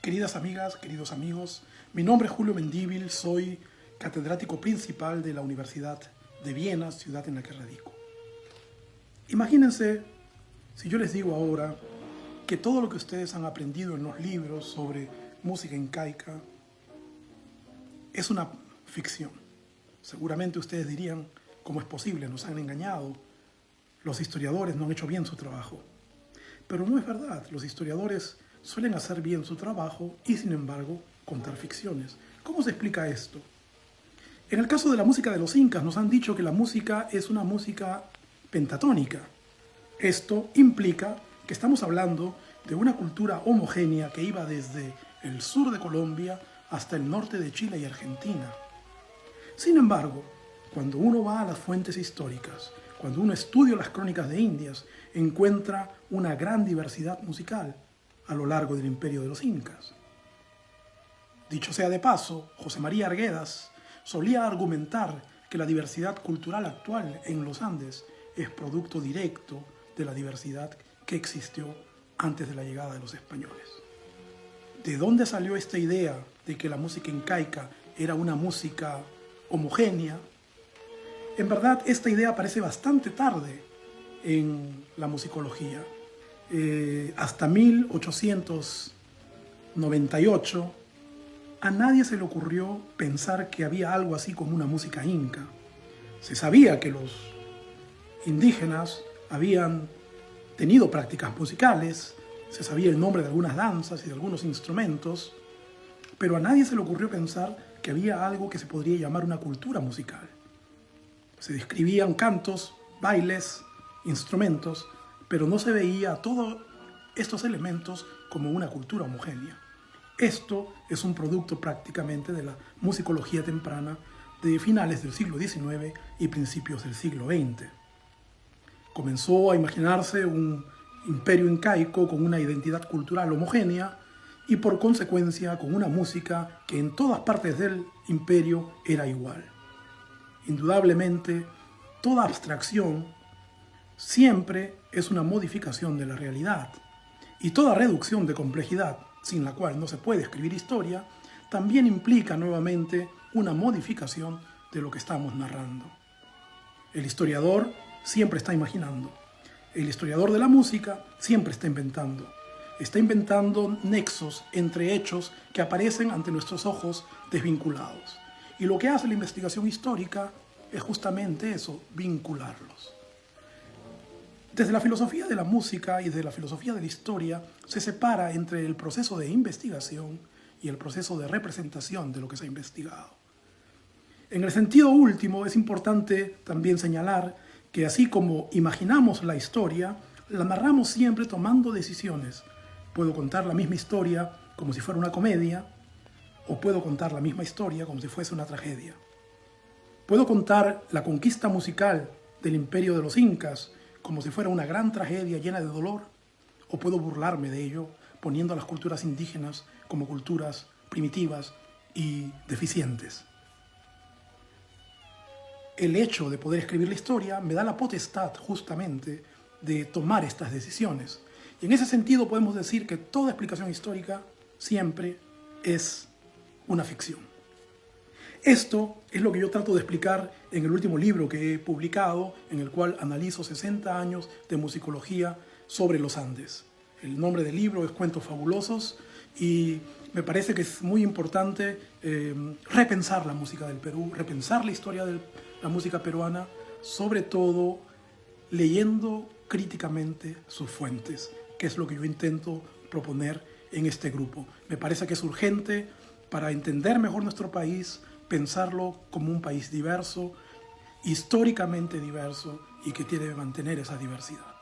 Queridas amigas, queridos amigos, mi nombre es Julio Mendívil, soy catedrático principal de la Universidad de Viena, ciudad en la que radico. Imagínense si yo les digo ahora que todo lo que ustedes han aprendido en los libros sobre música incaica es una ficción. Seguramente ustedes dirían, ¿cómo es posible? Nos han engañado. Los historiadores no han hecho bien su trabajo. Pero no es verdad. Los historiadores suelen hacer bien su trabajo y, sin embargo, contar ficciones. ¿Cómo se explica esto? En el caso de la música de los incas, nos han dicho que la música es una música pentatónica. Esto implica que estamos hablando de una cultura homogénea que iba desde el sur de Colombia hasta el norte de Chile y Argentina. Sin embargo, cuando uno va a las fuentes históricas, cuando uno estudia las crónicas de Indias, encuentra una gran diversidad musical a lo largo del imperio de los incas. Dicho sea de paso, José María Arguedas solía argumentar que la diversidad cultural actual en los Andes es producto directo de la diversidad que existió antes de la llegada de los españoles. ¿De dónde salió esta idea de que la música incaica era una música homogénea? En verdad, esta idea aparece bastante tarde en la musicología. Hasta 1898, a nadie se le ocurrió pensar que había algo así como una música inca. Se sabía que los indígenas habían tenido prácticas musicales, se sabía el nombre de algunas danzas y de algunos instrumentos, pero a nadie se le ocurrió pensar que había algo que se podría llamar una cultura musical. Se describían cantos, bailes, instrumentos, pero no se veía todos estos elementos como una cultura homogénea. Esto es un producto prácticamente de la musicología temprana de finales del siglo XIX y principios del siglo XX. Comenzó a imaginarse un imperio incaico con una identidad cultural homogénea y por consecuencia con una música que en todas partes del imperio era igual. Indudablemente, toda abstracción siempre es una modificación de la realidad y toda reducción de complejidad, sin la cual no se puede escribir historia, también implica nuevamente una modificación de lo que estamos narrando. El historiador siempre está imaginando. El historiador de la música siempre está inventando. Está inventando nexos entre hechos que aparecen ante nuestros ojos desvinculados. Y lo que hace la investigación histórica es justamente eso, vincularlos. Desde la filosofía de la música y desde la filosofía de la historia se separa entre el proceso de investigación y el proceso de representación de lo que se ha investigado. En el sentido último es importante también señalar que así como imaginamos la historia, la narramos siempre tomando decisiones. Puedo contar la misma historia como si fuera una comedia, o puedo contar la misma historia como si fuese una tragedia. Puedo contar la conquista musical del imperio de los incas como si fuera una gran tragedia llena de dolor, o puedo burlarme de ello poniendo a las culturas indígenas como culturas primitivas y deficientes. El hecho de poder escribir la historia me da la potestad justamente de tomar estas decisiones. Y en ese sentido podemos decir que toda explicación histórica siempre es una ficción. Esto es lo que yo trato de explicar en el último libro que he publicado, en el cual analizo 60 años de musicología sobre los Andes. El nombre del libro es Cuentos Fabulosos y me parece que es muy importante repensar la música del Perú, repensar la historia de la música peruana, sobre todo leyendo críticamente sus fuentes, que es lo que yo intento proponer en este grupo. Me parece que es urgente para entender mejor nuestro país, pensarlo como un país diverso, históricamente diverso y que tiene que mantener esa diversidad.